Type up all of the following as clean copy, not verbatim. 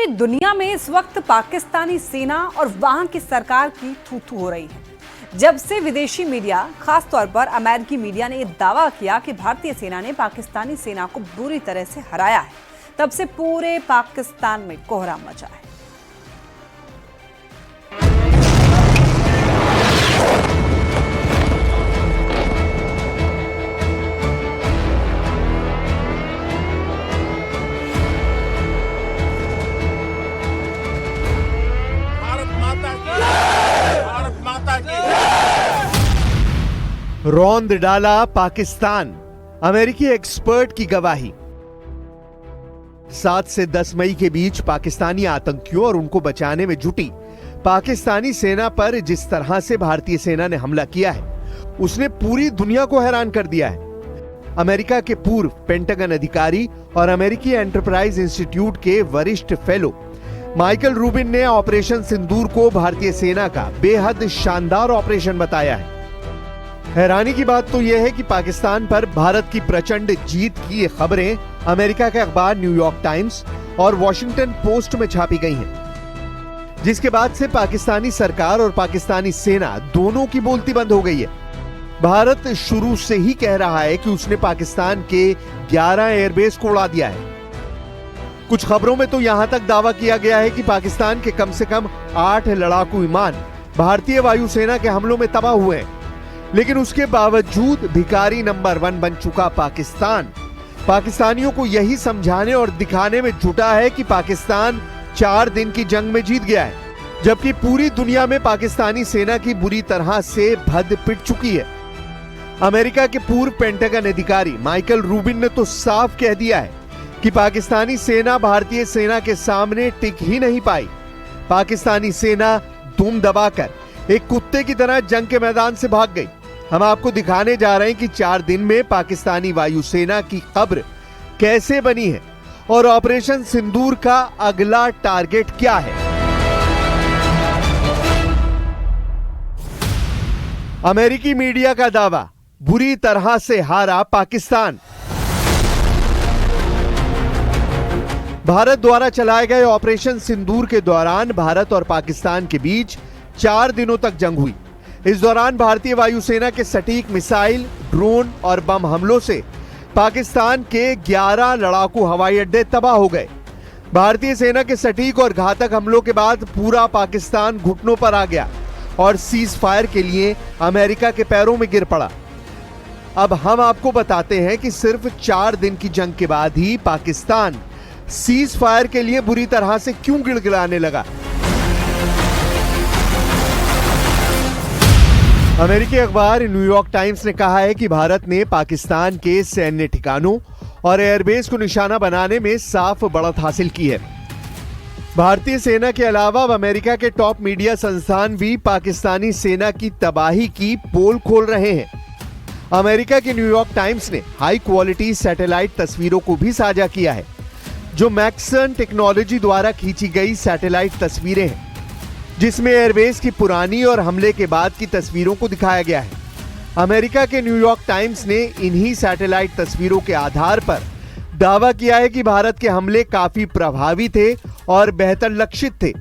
पूरी दुनिया में इस वक्त पाकिस्तानी सेना और वहां की सरकार की थू-थू हो रही है। जब से विदेशी मीडिया, खास तौर पर अमेरिकी मीडिया ने यह दावा किया कि भारतीय सेना ने पाकिस्तानी सेना को बुरी तरह से हराया है, तब से पूरे पाकिस्तान में कोहराम मचा है। रौंद डाला पाकिस्तान, अमेरिकी एक्सपर्ट की गवाही। 7 से 10 मई के बीच पाकिस्तानी आतंकियों और उनको बचाने में जुटी पाकिस्तानी सेना पर जिस तरह से भारतीय सेना ने हमला किया है, उसने पूरी दुनिया को हैरान कर दिया है। अमेरिका के पूर्व पेंटागन अधिकारी और अमेरिकी एंटरप्राइज इंस्टीट्यूट के वरिष्ठ फेलो माइकल रूबिन ने ऑपरेशन सिंदूर को भारतीय सेना का बेहद शानदार ऑपरेशन बताया है। हैरानी की बात तो यह है कि पाकिस्तान पर भारत की प्रचंड जीत की ये खबरें अमेरिका के अखबार न्यूयॉर्क टाइम्स और वॉशिंगटन पोस्ट में छापी गई हैं, जिसके बाद से पाकिस्तानी सरकार और पाकिस्तानी सेना दोनों की बोलती बंद हो गई है। भारत शुरू से ही कह रहा है कि उसने पाकिस्तान के 11 एयरबेस को उड़ा दिया है। कुछ खबरों में तो यहां तक दावा किया गया है कि पाकिस्तान के कम से कम 8 लड़ाकू विमान भारतीय वायुसेना के हमलों में तबाह हुए हैं। लेकिन उसके बावजूद भिखारी नंबर 1 बन चुका पाकिस्तान पाकिस्तानियों को यही समझाने और दिखाने में जुटा है कि पाकिस्तान 4 दिन की जंग में जीत गया है, जबकि पूरी दुनिया में पाकिस्तानी सेना की बुरी तरह से भद्द पिट चुकी है। अमेरिका के पूर्व पेंटागन अधिकारी माइकल रूबिन ने तो साफ कह दिया है कि पाकिस्तानी सेना भारतीय सेना के सामने टिक ही नहीं पाई। पाकिस्तानी सेना दुम दबाकर एक कुत्ते की तरह जंग के मैदान से भाग गई। हम आपको दिखाने जा रहे हैं कि 4 दिन में पाकिस्तानी वायुसेना की कब्र कैसे बनी है और ऑपरेशन सिंदूर का अगला टारगेट क्या है। अमेरिकी मीडिया का दावा, बुरी तरह से हारा पाकिस्तान। भारत द्वारा चलाए गए ऑपरेशन सिंदूर के दौरान भारत और पाकिस्तान के बीच 4 दिनों तक जंग हुई। इस दौरान भारतीय वायुसेना के सटीक मिसाइल, ड्रोन और बम हमलों से पाकिस्तान के 11 लड़ाकू हवाई अड्डे तबाह हो गए। भारतीय सेना के सटीक और घातक हमलों के बाद पूरा पाकिस्तान घुटनों पर आ गया और सीज फायर के लिए अमेरिका के पैरों में गिर पड़ा। अब हम आपको बताते हैं कि सिर्फ 4 दिन की जंग के बाद ही पाकिस्तान सीज फायर के लिए बुरी तरह से क्यों गिड़गिड़ाने लगा। अमेरिकी अखबार न्यूयॉर्क टाइम्स ने कहा है कि भारत ने पाकिस्तान के सैन्य ठिकानों और एयरबेस को निशाना बनाने में साफ बढ़त हासिल की है। भारतीय सेना के अलावा अब अमेरिका के टॉप मीडिया संस्थान भी पाकिस्तानी सेना की तबाही की पोल खोल रहे हैं। अमेरिका के न्यूयॉर्क टाइम्स ने हाई क्वालिटी सैटेलाइट तस्वीरों को भी साझा किया है, जो मैक्सन टेक्नोलॉजी द्वारा खींची गई सैटेलाइट तस्वीरें हैं, जिसमें एयरबेस की पुरानी और हमले के बाद की तस्वीरों को दिखाया गया है। अमेरिका के न्यूयॉर्क टाइम्स ने इन्हीं सैटेलाइट तस्वीरों के आधार पर दावा किया है कि भारत के हमले काफी प्रभावी थे और बेहतर लक्षित थे।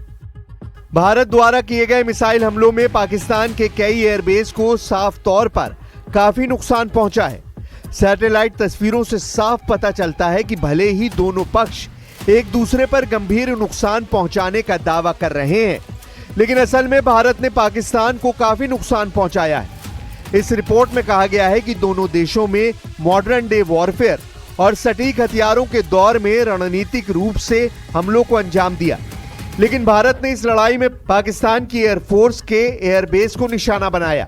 भारत द्वारा किए गए मिसाइल हमलों में पाकिस्तान के कई एयरबेस को साफ तौर पर काफी नुकसान पहुंचा है। सैटेलाइट तस्वीरों से साफ पता चलता है कि भले ही दोनों पक्ष एक दूसरे पर गंभीर नुकसान पहुंचाने का दावा कर रहे हैं, लेकिन असल में भारत ने पाकिस्तान को काफी नुकसान पहुंचाया है। इस रिपोर्ट में कहा गया है कि दोनों देशों में मॉडर्न डे वॉरफेयर और सटीक हथियारों के दौर में रणनीतिक रूप से हमलों को अंजाम दिया, लेकिन भारत ने इस लड़ाई में पाकिस्तान की एयरफोर्स के एयरबेस को निशाना बनाया।